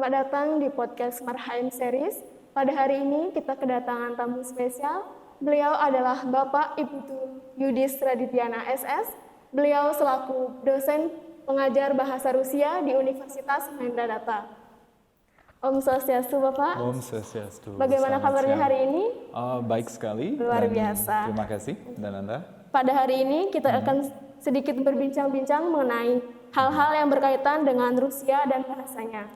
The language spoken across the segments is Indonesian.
Selamat datang di podcast Marhaim Series. Pada hari ini kita kedatangan tamu spesial. Beliau adalah Bapak Iputu Yudis Raditya SS. Beliau selaku dosen pengajar bahasa Rusia di Universitas Mahendra. Om Swastiastu, Bapak. Om Swastiastu. Bagaimana kabarnya hari ini? Baik sekali. Luar biasa. Terima kasih. Dan Anda? Pada hari ini kita akan sedikit berbincang-bincang mengenai hal-hal yang berkaitan dengan Rusia dan bahasanya.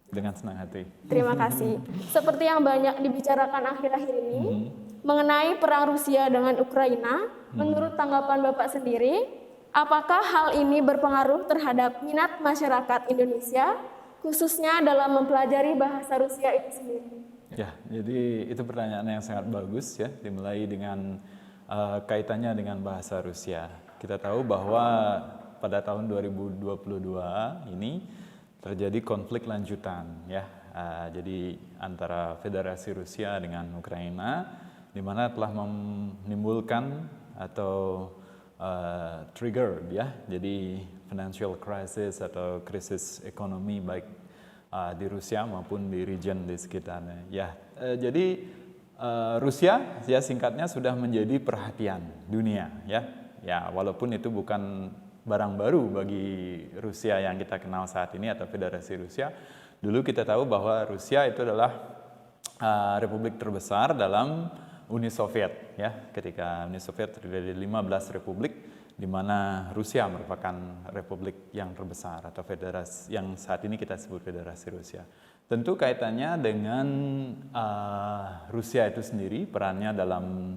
Dengan senang hati. Terima kasih. Seperti yang banyak dibicarakan akhir-akhir ini, mengenai perang Rusia dengan Ukraina, menurut tanggapan Bapak sendiri, apakah hal ini berpengaruh terhadap minat masyarakat Indonesia, khususnya dalam mempelajari bahasa Rusia itu sendiri? Ya, jadi itu pertanyaan yang sangat bagus ya, dimulai dengan kaitannya dengan bahasa Rusia. Kita tahu bahwa pada tahun 2022 ini terjadi konflik lanjutan ya, jadi antara Federasi Rusia dengan Ukraina, di mana telah menimbulkan atau trigger ya, jadi financial crisis atau krisis ekonomi baik di Rusia maupun di region di sekitarnya. Ya, jadi Rusia ya singkatnya sudah menjadi perhatian dunia ya. Ya, walaupun itu bukan barang baru bagi Rusia yang kita kenal saat ini atau Federasi Rusia. Dulu kita tahu bahwa Rusia itu adalah republik terbesar dalam Uni Soviet ya. Ketika Uni Soviet terdiri dari 15 republik, di mana Rusia merupakan republik yang terbesar atau federasi yang saat ini kita sebut Federasi Rusia. Tentu kaitannya dengan Rusia itu sendiri, perannya dalam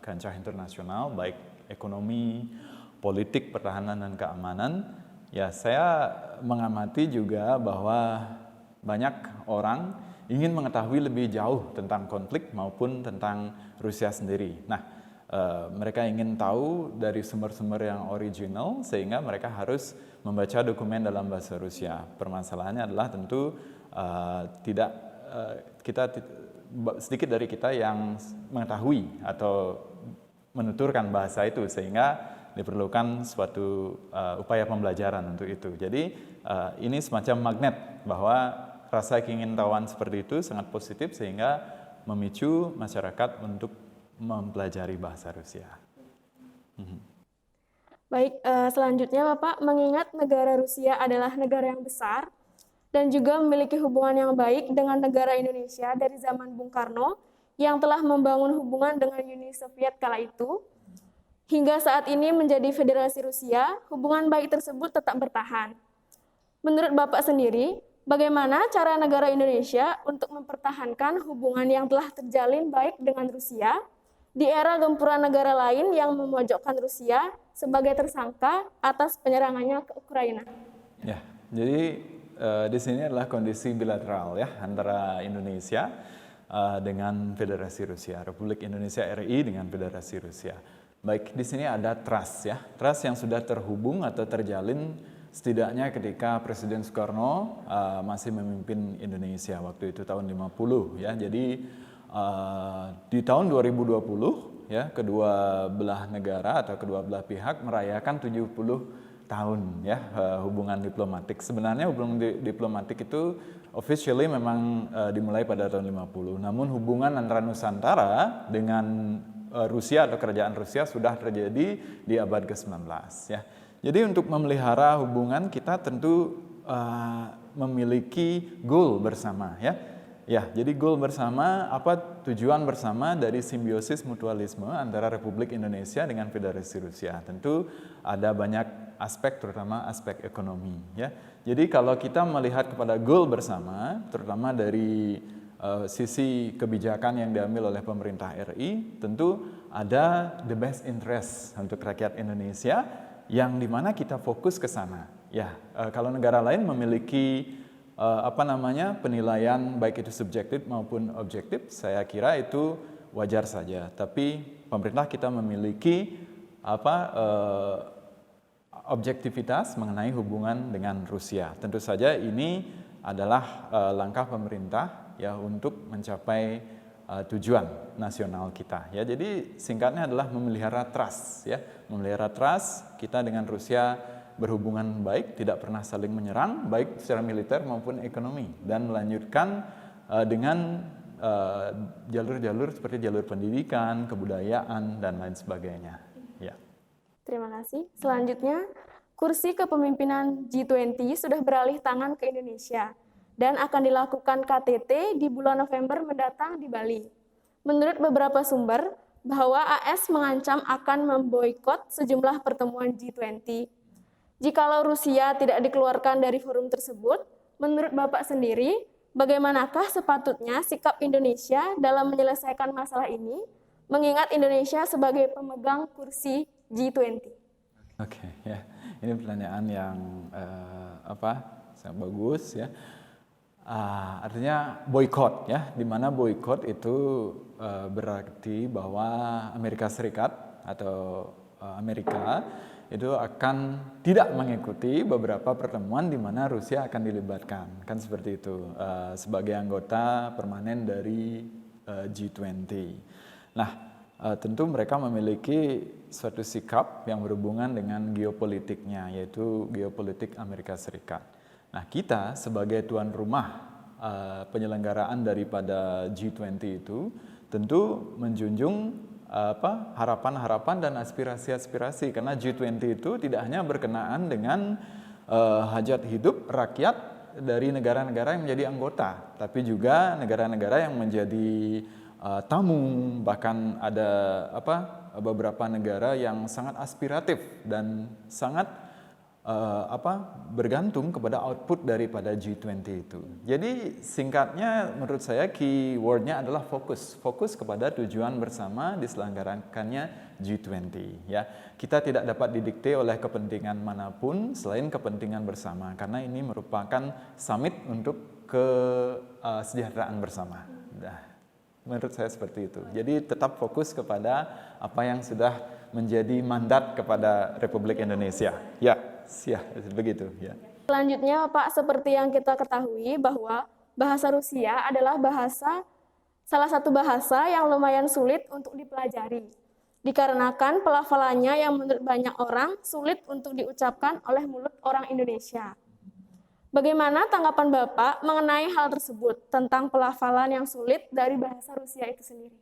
kancah internasional, baik ekonomi, politik, pertahanan, dan keamanan. Ya, saya mengamati juga bahwa banyak orang ingin mengetahui lebih jauh tentang konflik maupun tentang Rusia sendiri. Nah, mereka ingin tahu dari sumber-sumber yang original sehingga mereka harus membaca dokumen dalam bahasa Rusia. Permasalahannya adalah tentu sedikit dari kita yang mengetahui atau menuturkan bahasa itu, sehingga diperlukan suatu upaya pembelajaran untuk itu. Jadi ini semacam magnet bahwa rasa keingintahuan seperti itu sangat positif sehingga memicu masyarakat untuk mempelajari bahasa Rusia. Baik, selanjutnya Bapak, mengingat negara Rusia adalah negara yang besar dan juga memiliki hubungan yang baik dengan negara Indonesia dari zaman Bung Karno yang telah membangun hubungan dengan Uni Soviet kala itu, hingga saat ini menjadi Federasi Rusia, hubungan baik tersebut tetap bertahan. Menurut Bapak sendiri, bagaimana cara negara Indonesia untuk mempertahankan hubungan yang telah terjalin baik dengan Rusia di era gempuran negara lain yang memojokkan Rusia sebagai tersangka atas penyerangannya ke Ukraina? Ya, jadi di sini adalah kondisi bilateral ya antara Indonesia dengan Federasi Rusia, Republik Indonesia RI dengan Federasi Rusia. Baik, di sini ada trust ya, trust yang sudah terhubung atau terjalin setidaknya ketika Presiden Soekarno masih memimpin Indonesia waktu itu tahun 50 ya. Jadi di tahun 2020 ya, kedua belah negara atau kedua belah pihak merayakan 70 tahun ya hubungan diplomatik. Sebenarnya hubungan diplomatik itu officially memang dimulai pada tahun 50. Namun hubungan antara Nusantara dengan Rusia atau kerajaan Rusia sudah terjadi di abad ke-19 ya. Jadi untuk memelihara hubungan kita tentu memiliki goal bersama ya. Ya, jadi goal bersama, tujuan bersama dari simbiosis mutualisme antara Republik Indonesia dengan Federasi Rusia. Tentu ada banyak aspek, terutama aspek ekonomi ya. Jadi kalau kita melihat kepada goal bersama, terutama dari sisi kebijakan yang diambil oleh pemerintah RI, tentu ada the best interest untuk rakyat Indonesia yang dimana kita fokus ke sana. Ya, kalau negara lain memiliki penilaian baik itu subjektif maupun objektif, saya kira itu wajar saja. Tapi pemerintah kita memiliki objektivitas mengenai hubungan dengan Rusia. Tentu saja ini adalah langkah pemerintah ya untuk mencapai tujuan nasional kita. Ya, jadi singkatnya adalah memelihara trust ya, memelihara trust kita dengan Rusia berhubungan baik, tidak pernah saling menyerang, baik secara militer maupun ekonomi, dan melanjutkan dengan jalur-jalur seperti jalur pendidikan, kebudayaan, dan lain sebagainya. Ya. Terima kasih. Selanjutnya, kursi kepemimpinan G20 sudah beralih tangan ke Indonesia dan akan dilakukan KTT di bulan November mendatang di Bali. Menurut beberapa sumber, bahwa AS mengancam akan memboikot sejumlah pertemuan G20. Jikalau Rusia tidak dikeluarkan dari forum tersebut, menurut Bapak sendiri, bagaimanakah sepatutnya sikap Indonesia dalam menyelesaikan masalah ini, mengingat Indonesia sebagai pemegang kursi G20? Oke, ya, ini pertanyaan yang sangat bagus ya. Artinya boykot ya, di mana boykot itu berarti bahwa Amerika Serikat atau Amerika itu akan tidak mengikuti beberapa pertemuan di mana Rusia akan dilibatkan, kan seperti itu, sebagai anggota permanen dari G20. Nah, tentu mereka memiliki suatu sikap yang berhubungan dengan geopolitiknya, yaitu geopolitik Amerika Serikat. Nah, kita sebagai tuan rumah penyelenggaraan daripada G20 itu tentu menjunjung harapan-harapan dan aspirasi-aspirasi, karena G20 itu tidak hanya berkenaan dengan hajat hidup rakyat dari negara-negara yang menjadi anggota, tapi juga negara-negara yang menjadi tamu, bahkan ada beberapa negara yang sangat aspiratif dan sangat bergantung kepada output daripada G20 itu. Jadi singkatnya menurut saya keywordnya adalah fokus kepada tujuan bersama diselenggarakannya G20. Ya, kita tidak dapat didikte oleh kepentingan manapun selain kepentingan bersama, karena ini merupakan summit untuk kesejahteraan bersama. Nah, menurut saya seperti itu. Jadi tetap fokus kepada apa yang sudah menjadi mandat kepada Republik Indonesia. Ya. Begitu ya. Selanjutnya, Pak, seperti yang kita ketahui bahwa bahasa Rusia adalah salah satu bahasa yang lumayan sulit untuk dipelajari, dikarenakan pelafalannya yang menurut banyak orang sulit untuk diucapkan oleh mulut orang Indonesia. Bagaimana tanggapan Bapak mengenai hal tersebut, tentang pelafalan yang sulit dari bahasa Rusia itu sendiri?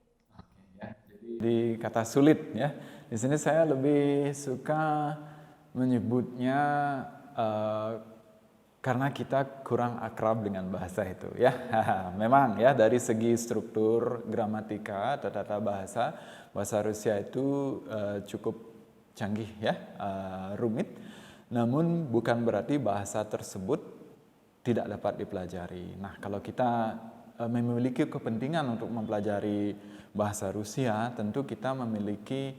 Di kata sulit ya, di sini saya lebih suka menyebutnya karena kita kurang akrab dengan bahasa itu ya. Memang ya, dari segi struktur gramatika atau tata bahasa Rusia itu cukup canggih ya, rumit. Namun bukan berarti bahasa tersebut tidak dapat dipelajari. Nah, kalau kita memiliki kepentingan untuk mempelajari bahasa Rusia, tentu kita memiliki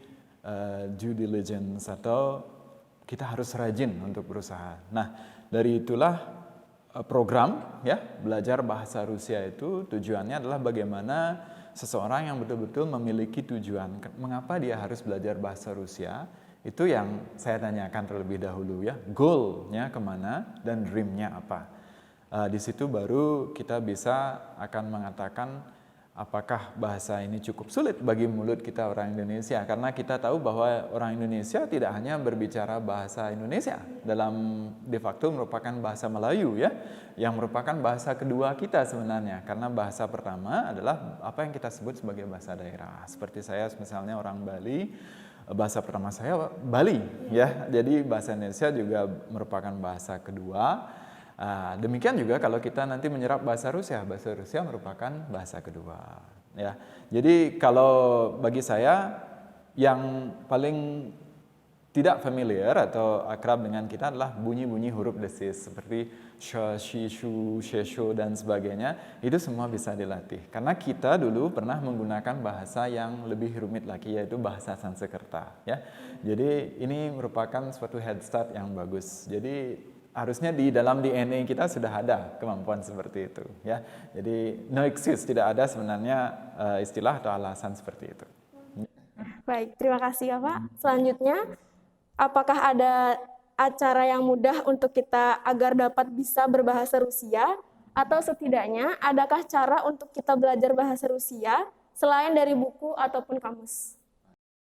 due diligence atau kita harus rajin untuk berusaha. Nah, dari itulah program ya belajar bahasa Rusia itu tujuannya adalah bagaimana seseorang yang betul-betul memiliki tujuan. Mengapa dia harus belajar bahasa Rusia? Itu yang saya tanyakan terlebih dahulu ya. Goal-nya kemana dan dream-nya apa? Di situ baru kita bisa akan mengatakan apakah bahasa ini cukup sulit bagi mulut kita orang Indonesia, karena kita tahu bahwa orang Indonesia tidak hanya berbicara bahasa Indonesia, dalam de facto merupakan bahasa Melayu ya, yang merupakan bahasa kedua kita sebenarnya, karena bahasa pertama adalah apa yang kita sebut sebagai bahasa daerah. Seperti saya misalnya orang Bali, bahasa pertama saya Bali ya, jadi bahasa Indonesia juga merupakan bahasa kedua. Demikian juga kalau kita nanti menyerap bahasa Rusia merupakan bahasa kedua. Ya, jadi kalau bagi saya yang paling tidak familiar atau akrab dengan kita adalah bunyi-bunyi huruf desis seperti sh, shi, shu, shesho dan sebagainya. Itu semua bisa dilatih. Karena kita dulu pernah menggunakan bahasa yang lebih rumit lagi, yaitu bahasa Sanskerta. Ya, jadi ini merupakan suatu head start yang bagus. Jadi harusnya di dalam DNA kita sudah ada kemampuan seperti itu ya. Jadi no excuse, tidak ada sebenarnya istilah atau alasan seperti itu. Baik, terima kasih ya Pak. Selanjutnya, apakah ada acara yang mudah untuk kita agar dapat bisa berbahasa Rusia, atau setidaknya adakah cara untuk kita belajar bahasa Rusia selain dari buku ataupun kamus?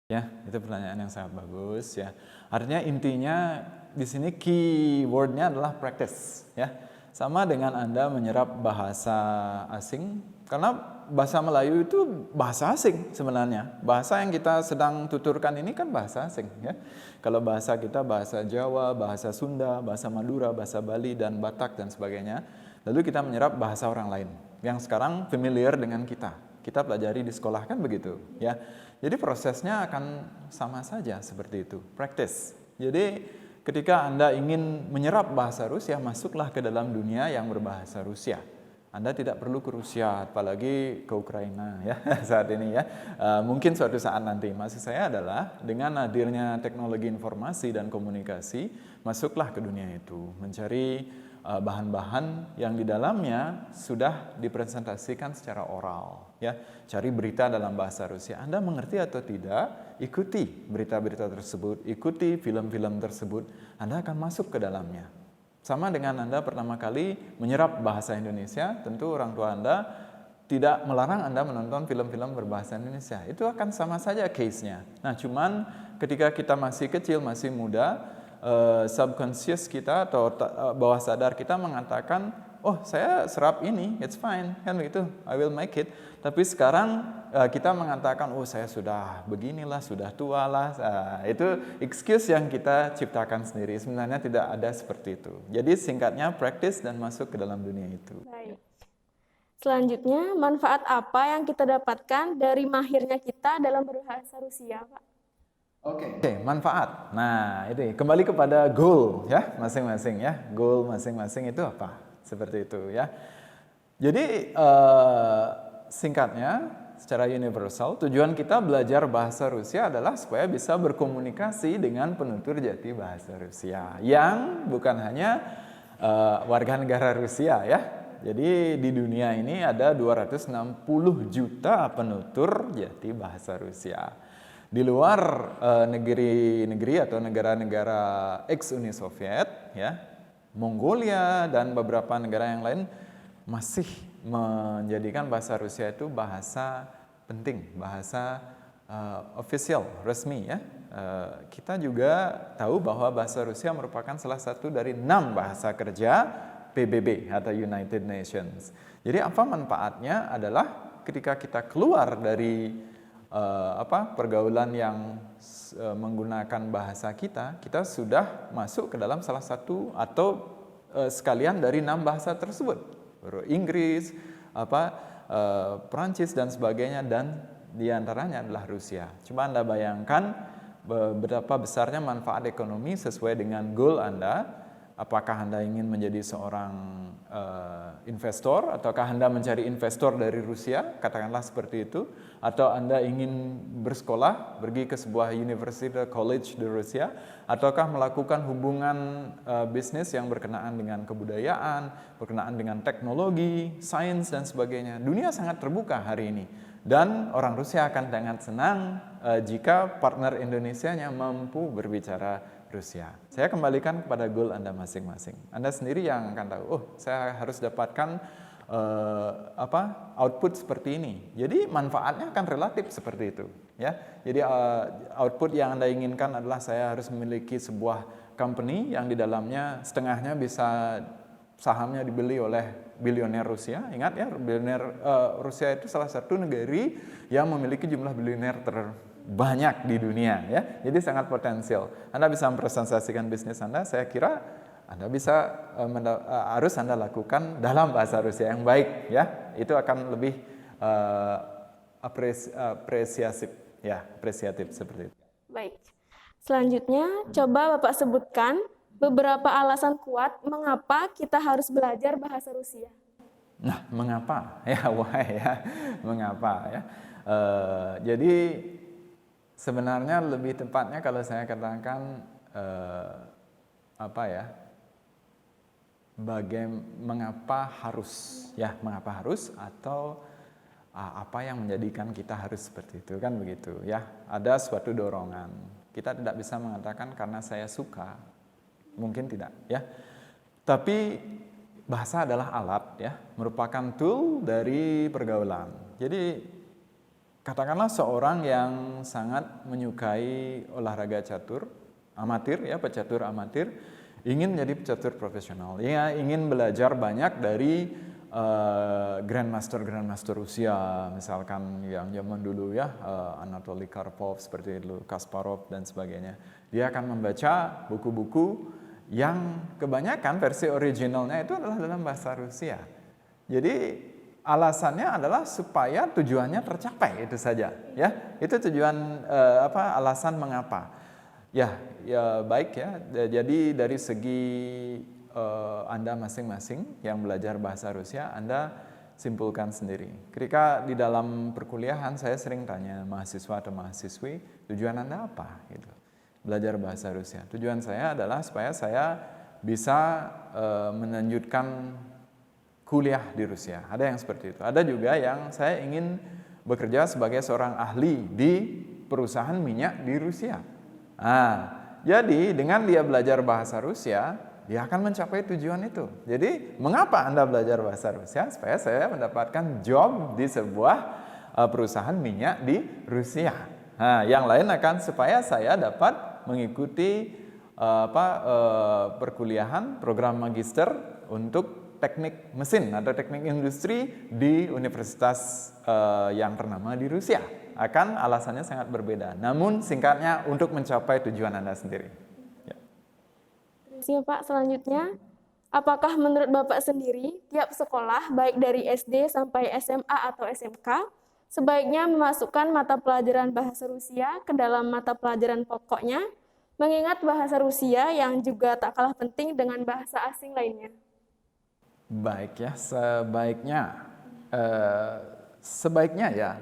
Ya, itu pertanyaan yang sangat bagus ya. Artinya intinya di sini keywordnya adalah practice, ya. Sama dengan Anda menyerap bahasa asing, karena bahasa Melayu itu bahasa asing sebenarnya. Bahasa yang kita sedang tuturkan ini kan bahasa asing, ya. Kalau bahasa kita bahasa Jawa, bahasa Sunda, bahasa Madura, bahasa Bali dan Batak dan sebagainya. Lalu kita menyerap bahasa orang lain yang sekarang familiar dengan kita. Kita pelajari di sekolah kan begitu, ya. Jadi prosesnya akan sama saja seperti itu, practice. Jadi ketika Anda ingin menyerap bahasa Rusia, masuklah ke dalam dunia yang berbahasa Rusia. Anda tidak perlu ke Rusia, apalagi ke Ukraina ya saat ini ya. Mungkin suatu saat nanti. Maksud saya adalah dengan hadirnya teknologi informasi dan komunikasi, masuklah ke dunia itu, mencari bahan-bahan yang di dalamnya sudah dipresentasikan secara oral, ya. Cari berita dalam bahasa Rusia. Anda mengerti atau tidak, ikuti berita-berita tersebut, ikuti film-film tersebut, Anda akan masuk ke dalamnya. Sama dengan Anda pertama kali menyerap bahasa Indonesia, tentu orang tua Anda tidak melarang Anda menonton film-film berbahasa Indonesia. Itu akan sama saja case-nya. Nah, cuman ketika kita masih kecil, masih muda, subconscious kita atau bawah sadar kita mengatakan, oh saya serap ini, it's fine, kan begitu, I will make it. Tapi sekarang kita mengatakan, oh saya sudah beginilah, sudah tua lah. Itu excuse yang kita ciptakan sendiri. Sebenarnya tidak ada seperti itu. Jadi singkatnya practice dan masuk ke dalam dunia itu. Baik. Selanjutnya, manfaat apa yang kita dapatkan dari mahirnya kita dalam berbahasa Rusia, Pak? Oke, manfaat. Nah, itu kembali kepada goal ya, masing-masing ya. Goal masing-masing itu apa? Seperti itu ya. Jadi singkatnya secara universal, tujuan kita belajar bahasa Rusia adalah supaya bisa berkomunikasi dengan penutur jati bahasa Rusia yang bukan hanya warga negara Rusia ya. Jadi di dunia ini ada 260 juta penutur jati bahasa Rusia. Di luar negeri-negeri atau negara-negara ex-Uni Soviet, ya, Mongolia dan beberapa negara yang lain masih menjadikan bahasa Rusia itu bahasa penting, bahasa official, resmi ya. Kita juga tahu bahwa bahasa Rusia merupakan salah satu dari 6 bahasa kerja PBB atau United Nations. Jadi apa manfaatnya adalah ketika kita keluar dari pergaulan yang menggunakan bahasa kita sudah masuk ke dalam salah satu atau sekalian dari 6 bahasa tersebut. Inggris, Prancis dan sebagainya, dan diantaranya adalah Rusia. Cuma Anda bayangkan berapa besarnya manfaat ekonomi sesuai dengan goal Anda. Apakah Anda ingin menjadi seorang investor, ataukah Anda mencari investor dari Rusia, katakanlah seperti itu, atau Anda ingin bersekolah, pergi ke sebuah university college di Rusia, ataukah melakukan hubungan bisnis yang berkenaan dengan kebudayaan, berkenaan dengan teknologi, sains dan sebagainya. Dunia sangat terbuka hari ini. Dan orang Rusia akan sangat senang jika partner Indonesianya mampu berbicara Rusia. Saya kembalikan kepada goal Anda masing-masing. Anda sendiri yang akan tahu, oh saya harus dapatkan output seperti ini. Jadi manfaatnya akan relatif seperti itu. Ya. Jadi output yang Anda inginkan adalah saya harus memiliki sebuah company yang di dalamnya setengahnya bisa sahamnya dibeli oleh bilioner Rusia. Ingat ya, bilioner Rusia itu salah satu negara yang memiliki jumlah bilioner terbanyak di dunia ya. Jadi sangat potensial. Anda bisa mempresentasikan bisnis Anda, saya kira Anda bisa harus Anda lakukan dalam bahasa Rusia yang baik ya. Itu akan lebih apresiatif seperti itu. Baik. Selanjutnya, coba Bapak sebutkan beberapa alasan kuat mengapa kita harus belajar bahasa Rusia. Nah, mengapa? Ya, why ya? Mengapa ya? Jadi sebenarnya lebih tepatnya kalau saya katakan mengapa harus atau apa yang menjadikan kita harus seperti itu, kan begitu ya. Ada suatu dorongan. Kita tidak bisa mengatakan karena saya suka. Mungkin tidak ya. Tapi bahasa adalah alat ya, merupakan tool dari pergaulan. Jadi katakanlah seorang yang sangat menyukai olahraga catur, amatir, ya pecatur amatir, ingin menjadi pecatur profesional. Ya, ingin belajar banyak dari grandmaster Rusia, misalkan yang zaman dulu ya, Anatoly Karpov seperti itu, Kasparov dan sebagainya. Dia akan membaca buku-buku yang kebanyakan versi originalnya itu adalah dalam bahasa Rusia. Jadi alasannya adalah supaya tujuannya tercapai, itu saja. Ya, itu tujuan alasan mengapa. Ya baik ya. Jadi dari segi Anda masing-masing yang belajar bahasa Rusia, Anda simpulkan sendiri. Ketika di dalam perkuliahan saya sering tanya mahasiswa atau mahasiswi, tujuan Anda apa? Gitu. Belajar bahasa Rusia. Tujuan saya adalah supaya saya bisa melanjutkan kuliah di Rusia. Ada yang seperti itu. Ada juga yang saya ingin bekerja sebagai seorang ahli di perusahaan minyak di Rusia. Jadi dengan dia belajar bahasa Rusia, dia akan mencapai tujuan itu. Jadi mengapa Anda belajar bahasa Rusia? Supaya saya mendapatkan job di sebuah perusahaan minyak di Rusia. Yang lain akan supaya saya dapat mengikuti perkuliahan program magister untuk teknik mesin atau teknik industri di universitas yang ternama di Rusia. Akan alasannya sangat berbeda. Namun singkatnya untuk mencapai tujuan Anda sendiri. Terima kasih Pak. Selanjutnya, apakah menurut Bapak sendiri tiap sekolah baik dari SD sampai SMA atau SMK sebaiknya memasukkan mata pelajaran bahasa Rusia ke dalam mata pelajaran pokoknya, mengingat bahasa Rusia yang juga tak kalah penting dengan bahasa asing lainnya? Baik ya, sebaiknya ya,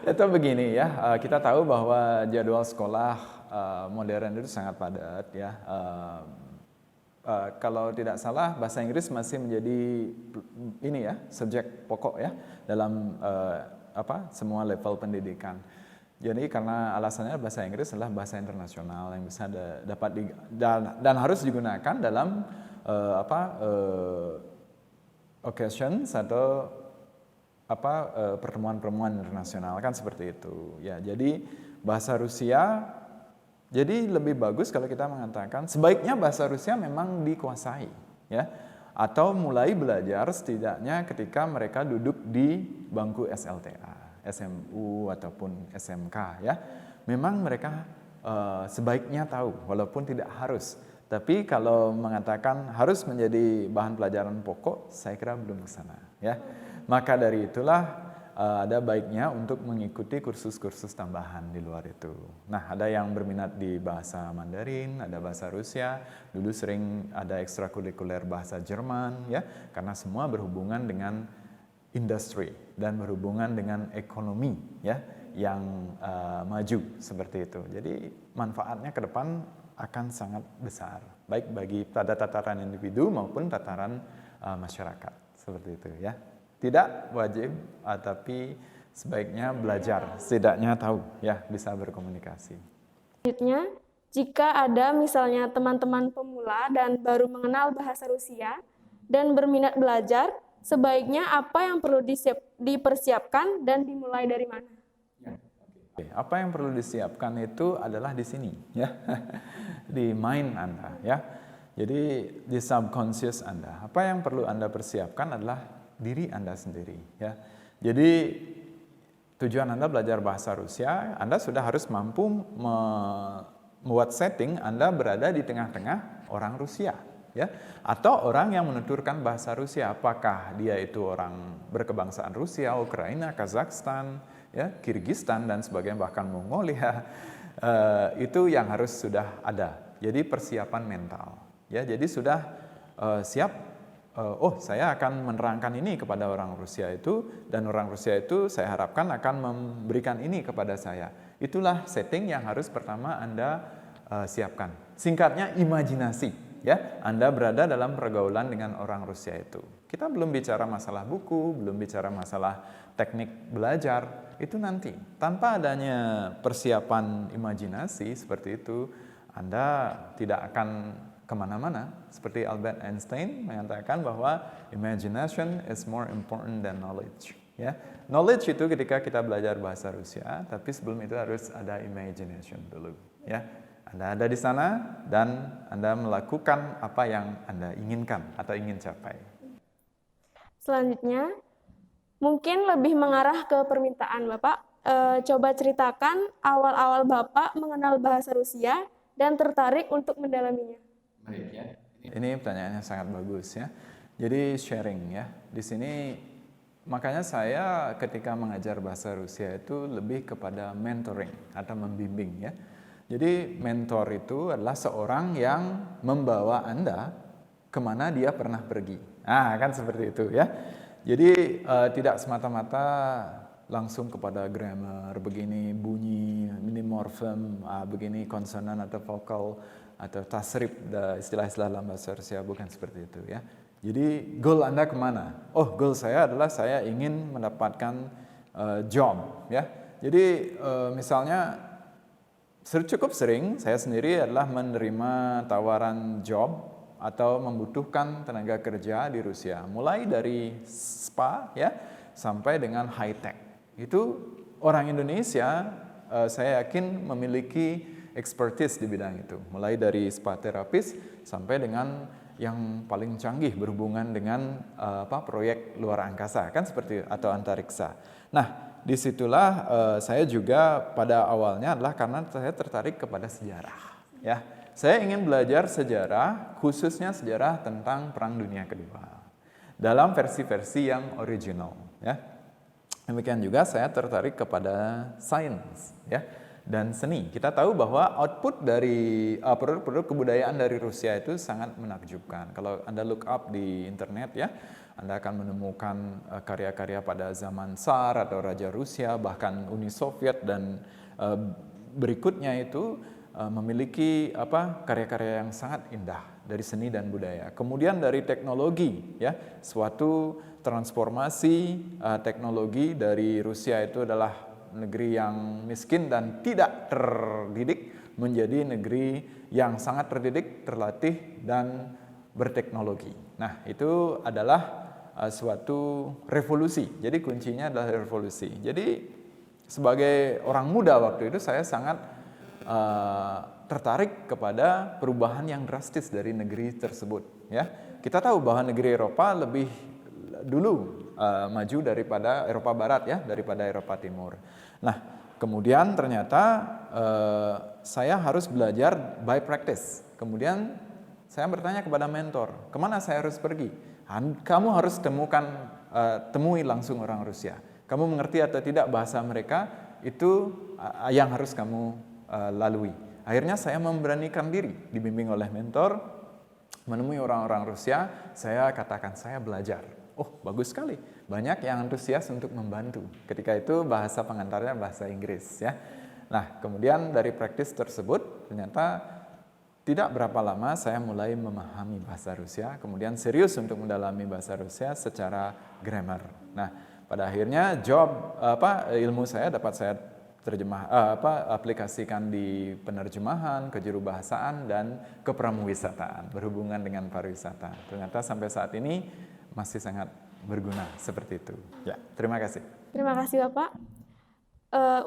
atau begini ya, kita tahu bahwa jadwal sekolah modern itu sangat padat ya. Kalau tidak salah bahasa Inggris masih menjadi ini ya, subjek pokok ya dalam semua level pendidikan. Jadi karena alasannya bahasa Inggris adalah bahasa internasional yang bisa dapat dan harus digunakan dalam occasions atau pertemuan-pertemuan internasional kan seperti itu. Ya, jadi bahasa Rusia jadi lebih bagus kalau kita mengatakan sebaiknya bahasa Rusia memang dikuasai ya atau mulai belajar setidaknya ketika mereka duduk di bangku SLTA, SMU ataupun SMK ya. Memang mereka sebaiknya tahu walaupun tidak harus. Tapi kalau mengatakan harus menjadi bahan pelajaran pokok, saya kira belum ke sana ya. Maka dari itulah ada baiknya untuk mengikuti kursus-kursus tambahan di luar itu. Nah, ada yang berminat di bahasa Mandarin, ada bahasa Rusia, dulu sering ada ekstrakurikuler bahasa Jerman, ya, karena semua berhubungan dengan industri dan berhubungan dengan ekonomi, ya, yang maju seperti itu. Jadi manfaatnya ke depan akan sangat besar, baik bagi pada tataran individu maupun tataran masyarakat seperti itu, ya. Tidak wajib, tapi sebaiknya belajar, setidaknya tahu, ya, bisa berkomunikasi. Selanjutnya, jika ada misalnya teman-teman pemula dan baru mengenal bahasa Rusia dan berminat belajar, sebaiknya apa yang perlu dipersiapkan dan dimulai dari mana? Apa yang perlu disiapkan itu adalah di sini, ya, di mind Anda, ya. Jadi di subconscious Anda. Apa yang perlu Anda persiapkan adalah diri Anda sendiri, ya. Jadi tujuan Anda belajar bahasa Rusia, Anda sudah harus mampu membuat setting Anda berada di tengah-tengah orang Rusia, ya, atau orang yang menuturkan bahasa Rusia. Apakah dia itu orang berkebangsaan Rusia, Ukraina, Kazakhstan, ya, Kirgistan dan sebagainya, bahkan Mongolia. Itu yang harus sudah ada. Jadi persiapan mental, ya. Jadi sudah siap. Saya akan menerangkan ini kepada orang Rusia itu, dan orang Rusia itu saya harapkan akan memberikan ini kepada saya. Itulah setting yang harus pertama Anda siapkan. Singkatnya imajinasi, ya. Anda berada dalam pergaulan dengan orang Rusia itu. Kita belum bicara masalah buku, belum bicara masalah teknik belajar, itu nanti. Tanpa adanya persiapan imajinasi seperti itu, Anda tidak akan kemana-mana. Seperti Albert Einstein mengatakan bahwa imagination is more important than knowledge. Ya, knowledge itu ketika kita belajar bahasa Rusia, tapi sebelum itu harus ada imagination dulu. Ya, Anda ada di sana dan Anda melakukan apa yang Anda inginkan atau ingin capai. Selanjutnya, mungkin lebih mengarah ke permintaan Bapak. Coba ceritakan awal-awal Bapak mengenal bahasa Rusia dan tertarik untuk mendalaminya. Baik ya. Ini pertanyaannya sangat bagus ya. Jadi sharing ya. Di sini makanya saya ketika mengajar bahasa Rusia itu lebih kepada mentoring atau membimbing ya. Jadi mentor itu adalah seorang yang membawa Anda kemana dia pernah pergi. Kan seperti itu ya. Jadi tidak semata-mata langsung kepada grammar, begini bunyi, ini morfem, begini konsonan atau vokal atau tasrif, istilah-istilah dalam bahasa Rusia, bukan seperti itu ya. Jadi goal Anda kemana? Oh, goal saya adalah saya ingin mendapatkan job ya. Jadi misalnya cukup sering saya sendiri adalah menerima tawaran job atau membutuhkan tenaga kerja di Rusia, mulai dari spa ya sampai dengan high tech. Itu orang Indonesia saya yakin memiliki expertise di bidang itu, mulai dari spa terapis sampai dengan yang paling canggih berhubungan dengan proyek luar angkasa kan seperti atau antariksa. Nah, disitulah saya juga pada awalnya adalah karena saya tertarik kepada sejarah ya. Saya ingin belajar sejarah, khususnya sejarah tentang Perang Dunia Kedua dalam versi-versi yang original ya. Demikian juga saya tertarik kepada sains ya dan seni. Kita tahu bahwa output dari produk-produk kebudayaan dari Rusia itu sangat menakjubkan. Kalau Anda look up di internet ya, Anda akan menemukan karya-karya pada zaman Tsar atau Raja Rusia, bahkan Uni Soviet dan berikutnya itu memiliki karya-karya yang sangat indah dari seni dan budaya. Kemudian dari teknologi ya, suatu transformasi teknologi dari Rusia itu adalah negeri yang miskin dan tidak terdidik menjadi negeri yang sangat terdidik, terlatih dan berteknologi. Nah, itu adalah suatu revolusi. Jadi kuncinya adalah revolusi. Jadi sebagai orang muda waktu itu saya sangat tertarik kepada perubahan yang drastis dari negeri tersebut ya. Kita tahu bahwa negeri Eropa lebih dulu maju daripada Eropa Barat ya, daripada Eropa Timur. Nah, kemudian ternyata saya harus belajar by practice. Kemudian saya bertanya kepada mentor, kemana saya harus pergi? Kamu harus temui langsung orang Rusia. Kamu mengerti atau tidak bahasa mereka, itu yang harus kamu lalui. Akhirnya saya memberanikan diri, dibimbing oleh mentor, menemui orang-orang Rusia. Saya katakan saya belajar. Oh, bagus sekali. Banyak yang antusias untuk membantu. Ketika itu bahasa pengantarnya bahasa Inggris ya. Nah, kemudian dari praktis tersebut ternyata tidak berapa lama saya mulai memahami bahasa Rusia, kemudian serius untuk mendalami bahasa Rusia secara grammar. Nah, pada akhirnya ilmu saya dapat saya aplikasikan di penerjemahan, kejurubahasaan dan kepramuwisataan berhubungan dengan pariwisata. Ternyata sampai saat ini masih sangat berguna seperti itu. Ya, terima kasih. Terima kasih Bapak.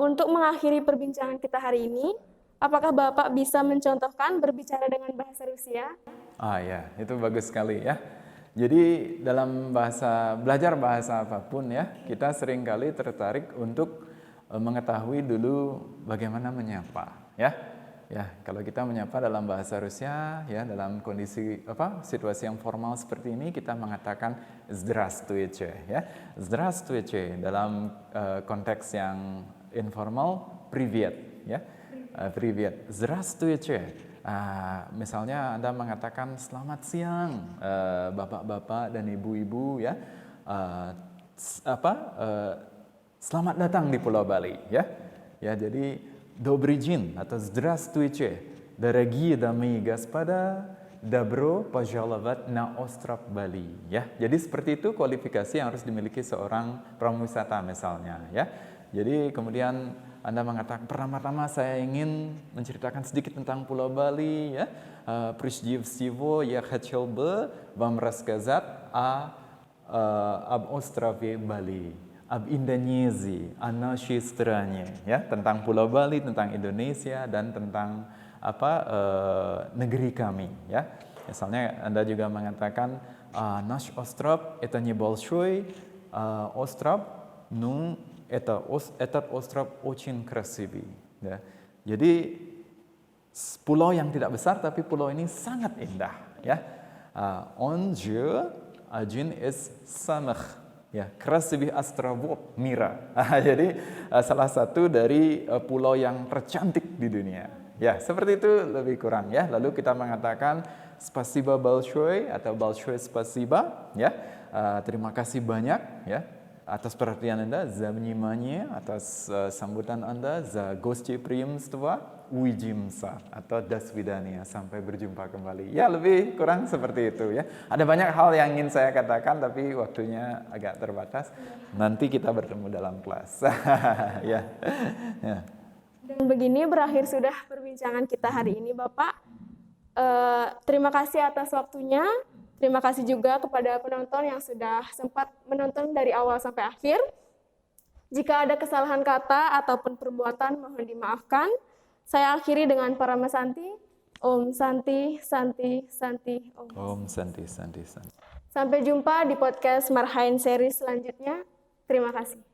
Untuk mengakhiri perbincangan kita hari ini, apakah Bapak bisa mencontohkan berbicara dengan bahasa Rusia? Ya, itu bagus sekali ya. Jadi dalam belajar bahasa apapun ya, kita seringkali tertarik untuk mengetahui dulu bagaimana menyapa ya. Ya, kalau kita menyapa dalam bahasa Rusia ya, dalam kondisi situasi yang formal seperti ini kita mengatakan zdravstvuйте ya. Zdravstvuйте dalam konteks yang informal привет ya. Привет. Здравствуйте. Misalnya Anda mengatakan selamat siang bapak-bapak dan ibu-ibu ya. Selamat datang di Pulau Bali ya. Ya, jadi Добрый день atau Здравствуйте, дорогие дамы и господа, добро пожаловать на остров Bali ya. Jadi seperti itu kualifikasi yang harus dimiliki seorang pramuwisata misalnya ya. Jadi kemudian Anda mengatakan pertama-tama saya ingin menceritakan sedikit tentang Pulau Bali ya. Прежде всего я хотел бы вам рассказать об острове Bali. Ab Indonesia, нашей стране, ya, tentang Pulau Bali, tentang Indonesia dan tentang negeri kami, ya. Misalnya Anda juga mengatakan Nasz Ostrov это небольшой остров, но этот остров очень красивый, ya. Jadi pulau yang tidak besar tapi pulau ini sangat indah, ya. Он же один из самых, ya, красивых островов мира. Jadi salah satu dari pulau yang tercantik di dunia. Ya, seperti itu lebih kurang, ya. Lalu kita mengatakan spasiba большое atau большое спасибо, ya. Terima kasih banyak, ya, atas perhatian Anda, за внимание, atas sambutan Anda, за гостеприимство, увидимся atau до свидания, sampai berjumpa kembali. Ya, lebih kurang seperti itu, ya. Ada banyak hal yang ingin saya katakan tapi waktunya agak terbatas. Nanti kita bertemu dalam kelas. Ya. Ya. Dan begini berakhir sudah perbincangan kita hari ini, Bapak. Terima kasih atas waktunya. Terima kasih juga kepada penonton yang sudah sempat menonton dari awal sampai akhir. Jika ada kesalahan kata ataupun perbuatan, mohon dimaafkan. Saya akhiri dengan Parama Santi. Om Santi, Santi, Santi, Om. Om Santi, Santi, Santi. Sampai jumpa di podcast Marhain series selanjutnya. Terima kasih.